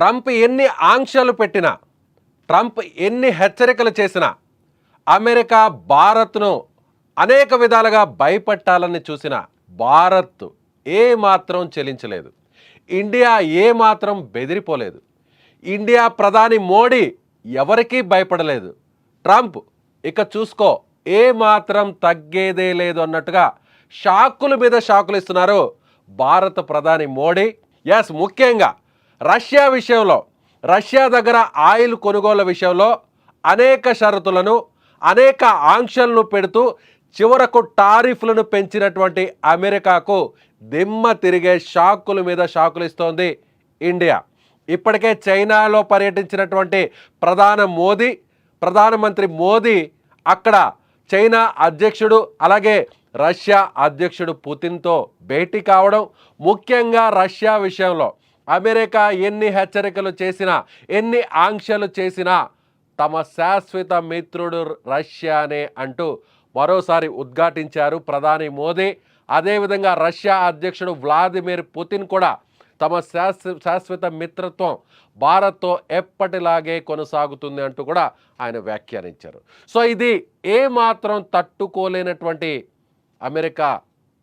Trump ఎన్ని ఆంక్షలు పెట్టినా, ట్రంప్ ఎన్ని హెచ్చరికలు చేసినా అమెరికా భారత్ను అనేక విధాలుగా భయపెట్టాలని చూసిన భారత్ ఏమాత్రం చెలించలేదు. ఇండియా ఏమాత్రం బెదిరిపోలేదు. ఇండియా ప్రధాని మోడీ ఎవరికీ భయపడలేదు. ట్రంప్ ఇక చూసుకో ఏమాత్రం తగ్గేదే లేదు అన్నట్టుగా షాకుల మీద షాకులు ఇస్తున్నారు భారత ప్రధాని మోడీ. ముఖ్యంగా రష్యా విషయంలో, రష్యా దగ్గర ఆయిల్ కొనుగోలు విషయంలో అనేక షరతులను, అనేక ఆంక్షలను పెడుతూ చివరకు టారిఫ్లను పెంచినటువంటి అమెరికాకు దిమ్మ తిరిగే షాకుల మీద షాకులు ఇస్తోంది ఇండియా. ఇప్పటికే చైనాలో పర్యటించినటువంటి ప్రధానమంత్రి మోదీ అక్కడ చైనా అధ్యక్షుడు అలాగే రష్యా అధ్యక్షుడు పుతిన్తో భేటీ కావడం, ముఖ్యంగా రష్యా విషయంలో అమెరికా ఎన్ని హెచ్చరికలు చేసినా, ఎన్ని ఆంక్షలు చేసినా తమ శాశ్వత మిత్రుడు రష్యానే అంటూ మరోసారి ఉద్ఘాటించారు ప్రధాని మోదీ. అదేవిధంగా రష్యా అధ్యక్షుడు వ్లాదిమిర్ పుతిన్ కూడా తమ శాశ్వత మిత్రత్వం భారత్తో ఎప్పటిలాగే కొనసాగుతుంది అంటూ కూడా ఆయన వ్యాఖ్యానించారు. సో ఇది ఏమాత్రం తట్టుకోలేనటువంటి అమెరికా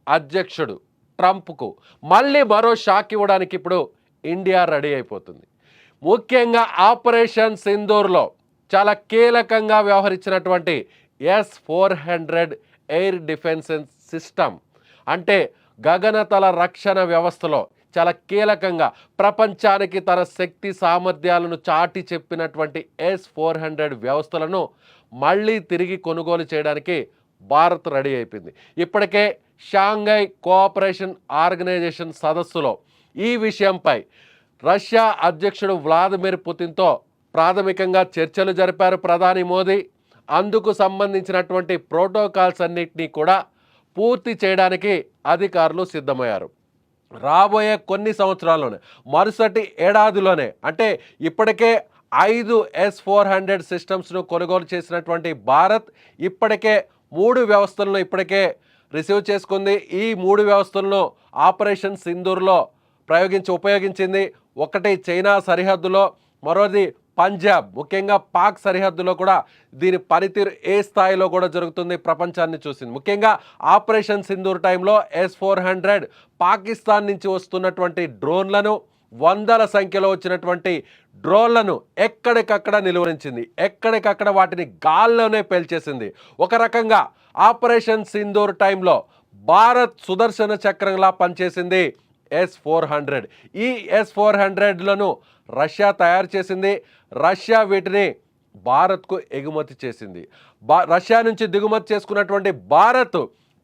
అధ్యక్షుడు ట్రంప్కు మళ్ళీ మరో షాక్ ఇవ్వడానికి ఇప్పుడు ఇండియా రెడీ అయిపోతుంది. ముఖ్యంగా ఆపరేషన్ సింధూర్లో చాలా కీలకంగా వ్యవహరించినటువంటి S-400 ఎయిర్ డిఫెన్స్ సిస్టమ్, అంటే గగనతల రక్షణ వ్యవస్థలో చాలా కీలకంగా ప్రపంచానికి తన శక్తి సామర్థ్యాలను చాటి చెప్పినటువంటి S-400 వ్యవస్థలను మళ్ళీ తిరిగి కొనుగోలు చేయడానికి భారత్ రెడీ అయిపోయింది. ఇప్పటికే షాంఘై కోఆపరేషన్ ఆర్గనైజేషన్ సదస్సులో ఈ విషయంపై రష్యా అధ్యక్షుడు వ్లాదిమిర్ పుతిన్తో ప్రాథమికంగా చర్చలు జరిపారు ప్రధాని మోదీ. అందుకు సంబంధించినటువంటి ప్రోటోకాల్స్ అన్నింటినీ కూడా పూర్తి చేయడానికి అధికారులు సిద్ధమయ్యారు. రాబోయే కొన్ని సంవత్సరాల్లోనే, మరుసటి ఏడాదిలోనే, అంటే ఇప్పటికే 5 S-400 సిస్టమ్స్ను కొనుగోలు చేసినటువంటి భారత్ ఇప్పటికే 3 వ్యవస్థలను ఇప్పటికే రిసీవ్ చేసుకుంది. ఈ 3 వ్యవస్థలను ఆపరేషన్ సింధూర్లో ఉపయోగించింది. ఒకటి చైనా సరిహద్దులో, మరోది పంజాబ్, ముఖ్యంగా పాక్ సరిహద్దులో కూడా దీని పనితీరు ఏ స్థాయిలో కూడా జరుగుతుంది ప్రపంచాన్ని చూసింది. ముఖ్యంగా ఆపరేషన్ సింధూర్ టైంలో S-400 పాకిస్తాన్ నుంచి వస్తున్నటువంటి డ్రోన్లను, వందల సంఖ్యలో వచ్చినటువంటి డ్రోన్లను ఎక్కడికక్కడ నిలువరించింది, ఎక్కడికక్కడ వాటిని గాల్లోనే పేల్చేసింది. ఒక రకంగా ఆపరేషన్ సింధూర్ టైంలో భారత్ సుదర్శన చక్రంలా పనిచేసింది S-400. ఈ S-400లను రష్యా తయారు చేసింది. రష్యా వీటిని భారత్కు ఎగుమతి చేసింది. రష్యా నుంచి దిగుమతి చేసుకున్నటువంటి భారత్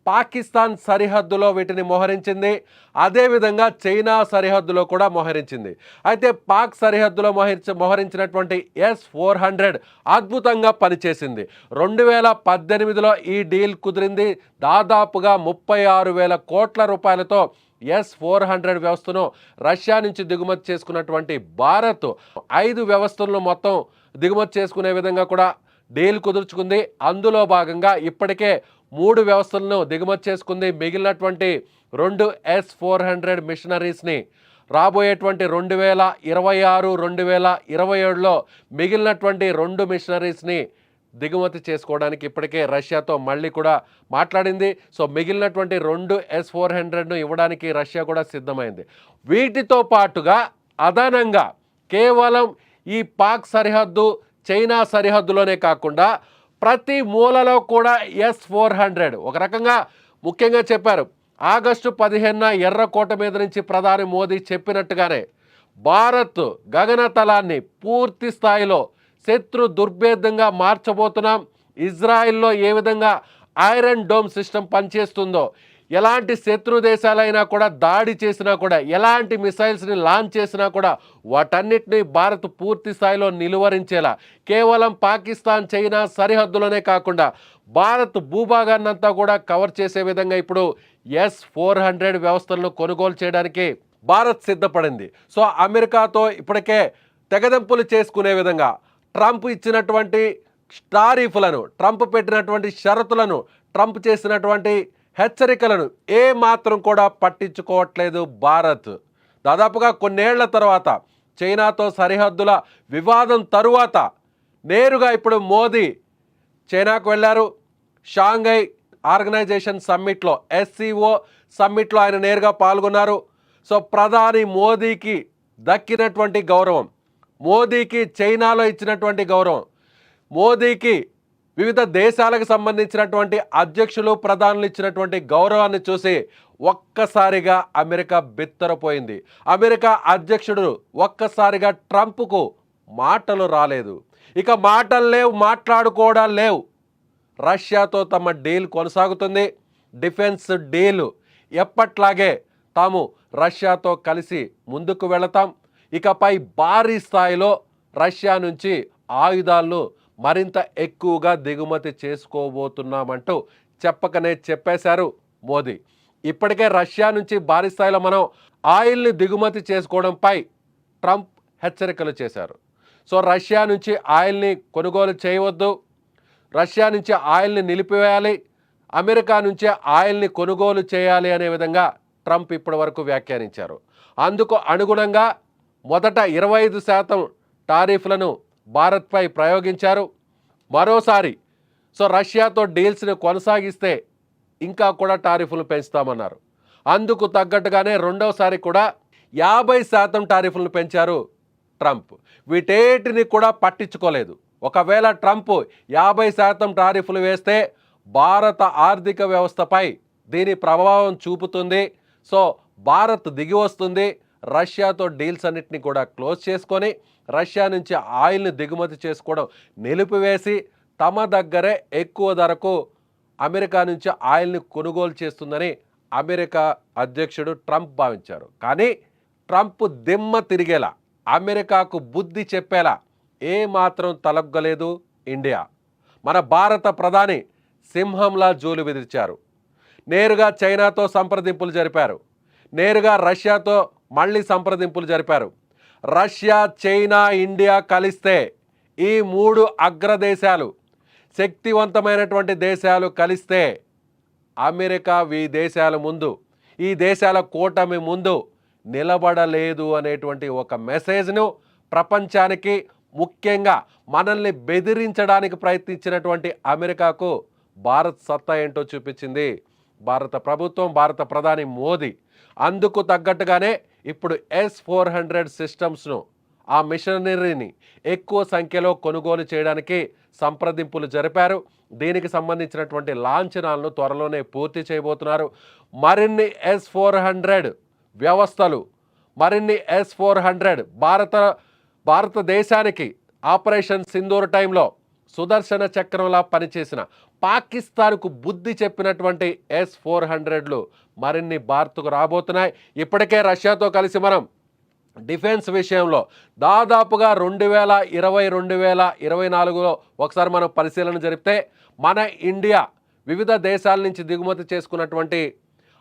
పాకిస్తాన్ సరిహద్దులో వీటిని మోహరించింది. అదేవిధంగా చైనా సరిహద్దులో కూడా మోహరించింది. అయితే పాక్ సరిహద్దులో మోహరించినటువంటి S-400 అద్భుతంగా పనిచేసింది. 2018లో ఈ డీల్ కుదిరింది. దాదాపుగా 36,000 కోట్ల రూపాయలతో S-400 వ్యవస్థను రష్యా నుంచి దిగుమతి చేసుకున్నటువంటి భారత్ 5 వ్యవస్థలను మొత్తం దిగుమతి చేసుకునే విధంగా కూడా డీల్ కుదుర్చుకుంది. అందులో భాగంగా ఇప్పటికే 3 వ్యవస్థలను దిగుమతి చేసుకుంది. మిగిలినటువంటి 2 S-400 మిషనరీస్ని రాబోయేటువంటి 2026, 2027లో మిగిలినటువంటి 2 మిషనరీస్ని దిగుమతి చేసుకోవడానికి ఇప్పటికే రష్యాతో మళ్ళీ కూడా మాట్లాడింది. సో మిగిలినటువంటి 2 S-400ను ఇవ్వడానికి రష్యా కూడా సిద్ధమైంది. వీటితో పాటుగా అదనంగా కేవలం ఈ పాక్ సరిహద్దు, చైనా సరిహద్దులోనే కాకుండా ప్రతి మూలలో కూడా S-400 ఒక రకంగా ముఖ్యంగా చెప్పారు. ఆగస్టు 15న ఎర్రకోట మీద నుంచి ప్రధాని మోదీ చెప్పినట్టుగానే భారత్ గగనతలాన్ని పూర్తి స్థాయిలో శత్రు దుర్భేదంగా మార్చబోతున్నాం. ఇజ్రాయిల్లో ఏ విధంగా ఐరన్ డోమ్ సిస్టమ్ పనిచేస్తుందో, ఎలాంటి శత్రు దేశాలైనా కూడా దాడి చేసినా కూడా, ఎలాంటి మిసైల్స్ని లాంచ్ చేసినా కూడా వాటన్నిటిని భారత్ పూర్తి స్థాయిలో నిలువరించేలా కేవలం పాకిస్తాన్, చైనా సరిహద్దులోనే కాకుండా భారత్ భూభాగాన్నంతా కూడా కవర్ చేసే విధంగా ఇప్పుడు S-400 వ్యవస్థలను కొనుగోలు చేయడానికి భారత్ సిద్ధపడింది. సో అమెరికాతో ఇప్పటికే తెగదెంపులు చేసుకునే విధంగా ట్రంప్ ఇచ్చినటువంటి టారిఫ్లను, ట్రంప్ పెట్టినటువంటి షరతులను, ట్రంప్ చేసినటువంటి హెచ్చరికలను ఏమాత్రం కూడా పట్టించుకోవట్లేదు భారత్. దాదాపుగా కొన్నేళ్ల తర్వాత చైనాతో సరిహద్దుల వివాదం తరువాత నేరుగా ఇప్పుడు మోదీ చైనాకు వెళ్ళారు. షాంఘై ఆర్గనైజేషన్ సమ్మిట్లో, ఎస్సీఓ సమ్మిట్లో ఆయన నేరుగా పాల్గొన్నారు. సో ప్రధాని మోదీకి దక్కినటువంటి గౌరవం, మోదీకి చైనాలో ఇచ్చినటువంటి గౌరవం, మోదీకి వివిధ దేశాలకు సంబంధించినటువంటి అధ్యక్షులు ప్రధానులు ఇచ్చినటువంటి గౌరవాన్ని చూసి ఒక్కసారిగా అమెరికా బిత్తరపోయింది. అమెరికా అధ్యక్షుడు ఒక్కసారిగా ట్రంప్కు మాటలు రాలేదు. ఇక మాటలు లేవు, మాట్లాడుకోవడాలు లేవు. రష్యాతో తమ డీల్ కొనసాగుతుంది. డిఫెన్స్ డీల్ ఎప్పట్లాగే తాము రష్యాతో కలిసి ముందుకు వెళతాం. ఇకపై భారీ స్థాయిలో రష్యా నుంచి ఆయుధాలను మరింత ఎక్కువగా దిగుమతి చేసుకోబోతున్నామంటూ చెప్పకనే చెప్పేశారు మోదీ. ఇప్పటికే రష్యా నుంచి భారీ స్థాయిలో మనం ఆయిల్ని దిగుమతి చేసుకోవడంపై ట్రంప్ హెచ్చరికలు చేశారు. సో రష్యా నుంచి ఆయిల్ని కొనుగోలు చేయవద్దు, రష్యా నుంచి ఆయిల్ని నిలిపివేయాలి, అమెరికా నుంచే ఆయిల్ని కొనుగోలు చేయాలి అనే విధంగా ట్రంప్ ఇప్పటి వరకు వ్యాఖ్యానించారు. అందుకు అనుగుణంగా మొదట 25% టారిఫ్లను భారత్పై ప్రయోగించారు. మరోసారి సో రష్యాతో డీల్స్ని కొనసాగిస్తే ఇంకా కూడా టారిఫ్లు పెంచుతామన్నారు. అందుకు తగ్గట్టుగానే రెండవసారి కూడా 50% టారిఫ్లను పెంచారు ట్రంప్. వీటేటిని కూడా పట్టించుకోలేదు. ఒకవేళ ట్రంప్ 50% టారిఫ్లు వేస్తే భారత ఆర్థిక వ్యవస్థపై దీని ప్రభావం చూపుతుంది. సో భారత్ దిగి వస్తుంది. రష్యాతో డీల్స్ అన్నిటిని కూడా క్లోజ్ చేసుకొని రష్యా నుంచి ఆయిల్ని దిగుమతి చేసుకోవడం నిలిపివేసి తమ దగ్గరే ఎక్కువ ధరకు అమెరికా నుంచి ఆయిల్ని కొనుగోలు చేస్తుందని అమెరికా అధ్యక్షుడు ట్రంప్ భావించారు. కానీ ట్రంప్ దిమ్మ తిరిగేలా, అమెరికాకు బుద్ధి చెప్పేలా ఏమాత్రం తలగ్గలేదు ఇండియా. మన భారత ప్రధాని సింహంలా జోలు విదిర్చారు. నేరుగా చైనాతో సంప్రదింపులు జరిపారు. నేరుగా రష్యాతో మళ్ళీ సంప్రదింపులు జరిపారు. రష్యా, చైనా, ఇండియా కలిస్తే ఈ 3 అగ్రదేశాలు, శక్తివంతమైనటువంటి దేశాలు కలిస్తే అమెరికా ఈ దేశాల ముందు, ఈ దేశాల కూటమి ముందు నిలబడలేదు అనేటువంటి ఒక మెసేజ్ను ప్రపంచానికి, ముఖ్యంగా మనల్ని బెదిరించడానికి ప్రయత్నించినటువంటి అమెరికాకు భారత్ సత్తా ఏంటో చూపించింది భారత ప్రభుత్వం, భారత ప్రధాని మోదీ. అందుకు తగ్గట్టుగానే ఇప్పుడు S-400 సిస్టమ్స్ను, ఆ మిషనరీని ఎక్కువ సంఖ్యలో కొనుగోలు చేయడానికి సంప్రదింపులు జరిపారు. దీనికి సంబంధించినటువంటి లాంఛనాలను త్వరలోనే పూర్తి చేయబోతున్నారు. మరిన్ని S-400 వ్యవస్థలు, మరిన్ని S-400 భారతదేశానికి ఆపరేషన్ సింధూర్ టైంలో సుదర్శన చక్రంలా పనిచేసిన, పాకిస్తాన్కు బుద్ధి చెప్పినటువంటి S-400లు మరిన్ని భారత్కు రాబోతున్నాయి. ఇప్పటికే రష్యాతో కలిసి మనం డిఫెన్స్ విషయంలో దాదాపుగా 2020-2024లో ఒకసారి మనం పరిశీలన జరిపితే మన ఇండియా వివిధ దేశాల నుంచి దిగుమతి చేసుకున్నటువంటి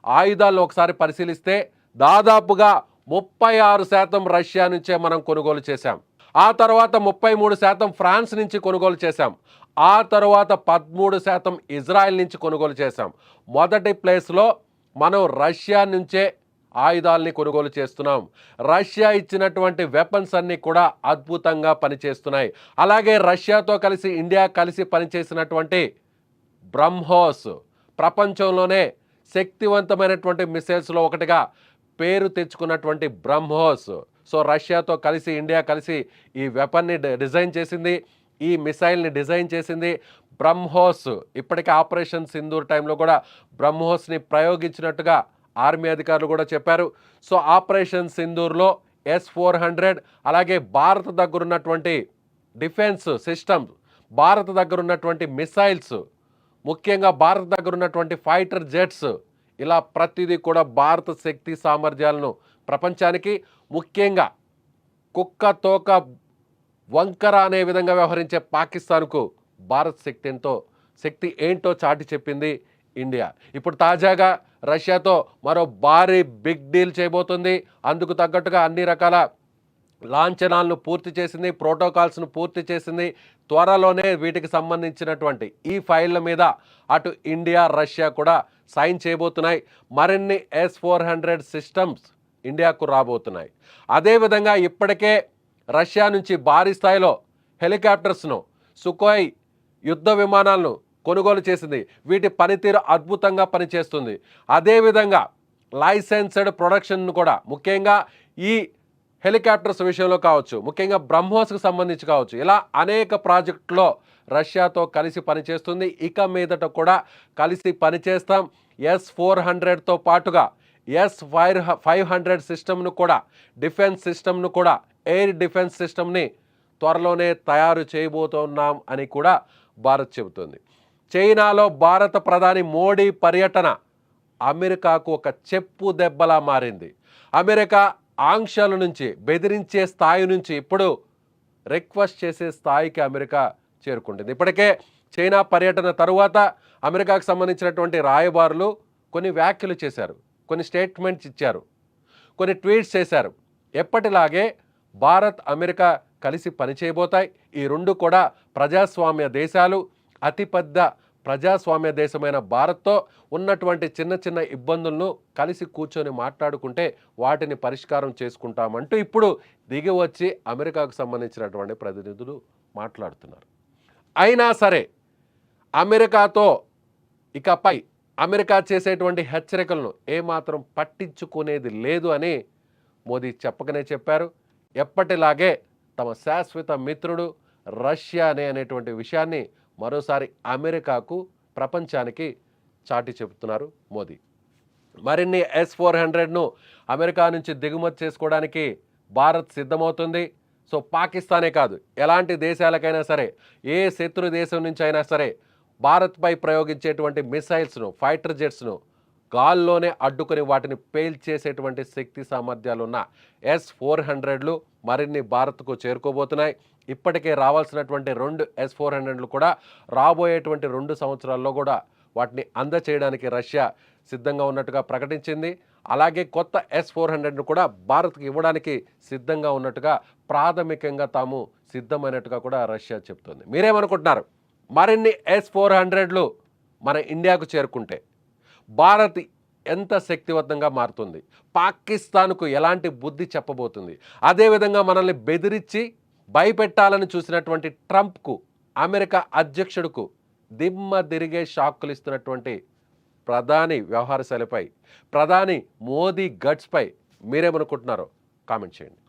ఆయుధాలను ఒకసారి పరిశీలిస్తే దాదాపుగా 36% రష్యా నుంచే మనం కొనుగోలు చేశాం. ఆ తర్వాత 33% ఫ్రాన్స్ నుంచి కొనుగోలు చేశాం. ఆ తర్వాత 13% ఇజ్రాయెల్ నుంచి కొనుగోలు చేశాం. మొదటి ప్లేస్లో మనం రష్యా నుంచే ఆయుధాలని కొనుగోలు చేస్తున్నాం. రష్యా ఇచ్చినటువంటి వెపన్స్ అన్నీ కూడా అద్భుతంగా పనిచేస్తున్నాయి. అలాగే రష్యాతో కలిసి ఇండియా కలిసి పనిచేసినటువంటి బ్రహ్మోస్, ప్రపంచంలోనే శక్తివంతమైనటువంటి మిసైల్స్లో ఒకటిగా పేరు తెచ్చుకున్నటువంటి బ్రహ్మోస్. సో రష్యాతో కలిసి ఇండియా కలిసి ఈ వెపన్ని డిజైన్ చేసింది, ఈ మిసైల్ని డిజైన్ చేసింది బ్రహ్మోస్. ఇప్పటికే ఆపరేషన్ సింధూర్ టైంలో కూడా బ్రహ్మోస్ని ప్రయోగించినట్టుగా ఆర్మీ అధికారులు కూడా చెప్పారు. సో ఆపరేషన్ సింధూర్లో S-400, అలాగే భారత్ దగ్గర ఉన్నటువంటి డిఫెన్స్ సిస్టమ్స్, భారత్ దగ్గర ఉన్నటువంటి మిసైల్స్, ముఖ్యంగా భారత్ దగ్గర ఉన్నటువంటి ఫైటర్ జెట్స్, ఇలా ప్రతిదీ కూడా భారత శక్తి సామర్థ్యాలను ప్రపంచానికి, ముఖ్యంగా కుక్క తోక వంకర అనే విధంగా వ్యవహరించే పాకిస్తాన్కు భారత్ శక్తి ఏంటో చాటి చెప్పింది ఇండియా. ఇప్పుడు తాజాగా రష్యాతో మరో భారీ బిగ్ డీల్ చేయబోతుంది. అందుకు తగ్గట్టుగా అన్ని రకాల లాంఛనాలను పూర్తి చేసింది, ప్రోటోకాల్స్ను పూర్తి చేసింది. త్వరలోనే వీటికి సంబంధించినటువంటి ఈ ఫైళ్ళ మీద అటు ఇండియా, రష్యా కూడా సైన్ చేయబోతున్నాయి. మరిన్ని S-400 సిస్టమ్స్ ఇండియాకు రాబోతున్నాయి. అదేవిధంగా ఇప్పటికే రష్యా నుంచి భారీ స్థాయిలో హెలికాప్టర్స్ను, సుకోయ్ యుద్ధ విమానాలను కొనుగోలు చేసింది. వీటి పనితీరు అద్భుతంగా పనిచేస్తుంది. అదేవిధంగా లైసెన్స్డ్ ప్రొడక్షన్ను కూడా, ముఖ్యంగా ఈ హెలికాప్టర్స్ విషయంలో కావచ్చు, ముఖ్యంగా బ్రహ్మోస్కు సంబంధించి కావచ్చు, ఇలా అనేక ప్రాజెక్టులో రష్యాతో కలిసి పనిచేస్తుంది. ఇక మీదట కూడా కలిసి పనిచేస్తాం. S-400తో పాటుగా S-500 సిస్టమ్ను కూడా, డిఫెన్స్ సిస్టమ్ను కూడా, ఎయిర్ డిఫెన్స్ సిస్టమ్ని త్వరలోనే తయారు చేయబోతున్నాం అని కూడా భారత్ చెబుతుంది. చైనాలో భారత ప్రధాని మోడీ పర్యటన అమెరికాకు ఒక చెప్పు దెబ్బలా మారింది. అమెరికా ఆంక్షల నుంచి, బెదిరించే స్థాయి నుంచి ఇప్పుడు రిక్వెస్ట్ చేసే స్థాయికి అమెరికా చేరుకుంటుంది. ఇప్పటికే చైనా పర్యటన తరువాత అమెరికాకు సంబంధించినటువంటి రాయబారులు కొన్ని వ్యాఖ్యలు చేశారు, కొన్ని స్టేట్మెంట్స్ ఇచ్చారు, కొన్ని ట్వీట్స్ చేశారు. ఎప్పటిలాగే భారత్, అమెరికా కలిసి పనిచేయబోతాయి. ఈ రెండు కూడా ప్రజాస్వామ్య దేశాలు. అతిపెద్ద ప్రజాస్వామ్య దేశమైన భారత్తో ఉన్నటువంటి చిన్న చిన్న ఇబ్బందులను కలిసి కూర్చొని మాట్లాడుకుంటే వాటిని పరిష్కారం చేసుకుంటామంటూ ఇప్పుడు దిగి వచ్చి అమెరికాకు సంబంధించినటువంటి ప్రతినిధులు మాట్లాడుతున్నారు. అయినా సరే అమెరికాతో ఇకపై అమెరికా చేసేటువంటి హెచ్చరికలను ఏమాత్రం పట్టించుకునేది లేదు అని మోదీ చెప్పకనే చెప్పారు. ఎప్పటిలాగే తమ శాశ్వత మిత్రుడు రష్యా అనేటువంటి విషయాన్ని మరోసారి అమెరికాకు, ప్రపంచానికి చాటి చెబుతున్నారు మోదీ. మరిన్ని S-400ను అమెరికా నుంచి దిగుమతి చేసుకోవడానికి భారత్ సిద్ధమవుతుంది. సో పాకిస్తానే కాదు, ఎలాంటి దేశాలకైనా సరే, ఏ శత్రు దేశం నుంచి అయినా సరే భారత్పై ప్రయోగించేటువంటి మిసైల్స్ను, ఫైటర్ జెట్స్ను గాల్లోనే అడ్డుకొని వాటిని పేల్చేసేటువంటి శక్తి సామర్థ్యాలున్న S-400లు మరిన్ని భారత్కు చేరుకోబోతున్నాయి. ఇప్పటికే రావాల్సినటువంటి 2 S-400లు కూడా రాబోయేటువంటి 2 సంవత్సరాల్లో కూడా వాటిని అందచేయడానికి రష్యా సిద్ధంగా ఉన్నట్టుగా ప్రకటించింది. అలాగే కొత్త S-400ను కూడా భారత్కి ఇవ్వడానికి సిద్ధంగా ఉన్నట్టుగా, ప్రాథమికంగా తాము సిద్ధమైనట్టుగా కూడా రష్యా చెప్తుంది. మీరేమనుకుంటున్నారు? మరిన్ని S-400లు మన ఇండియాకు చేరుకుంటే భారత్ ఎంత శక్తివంతంగా మారుతుంది? పాకిస్తాన్కు ఎలాంటి బుద్ధి చెప్పబోతుంది? అదేవిధంగా మనల్ని బెదిరించి భయపెట్టాలని చూసినటువంటి ట్రంప్కు, అమెరికా అధ్యక్షుడుకు దిమ్మ తిరిగే షాక్కులు ఇస్తున్నటువంటి ప్రధాని వ్యవహార శైలిపై, ప్రధాని మోదీ గట్స్పై మీరేమనుకుంటున్నారో కామెంట్ చేయండి.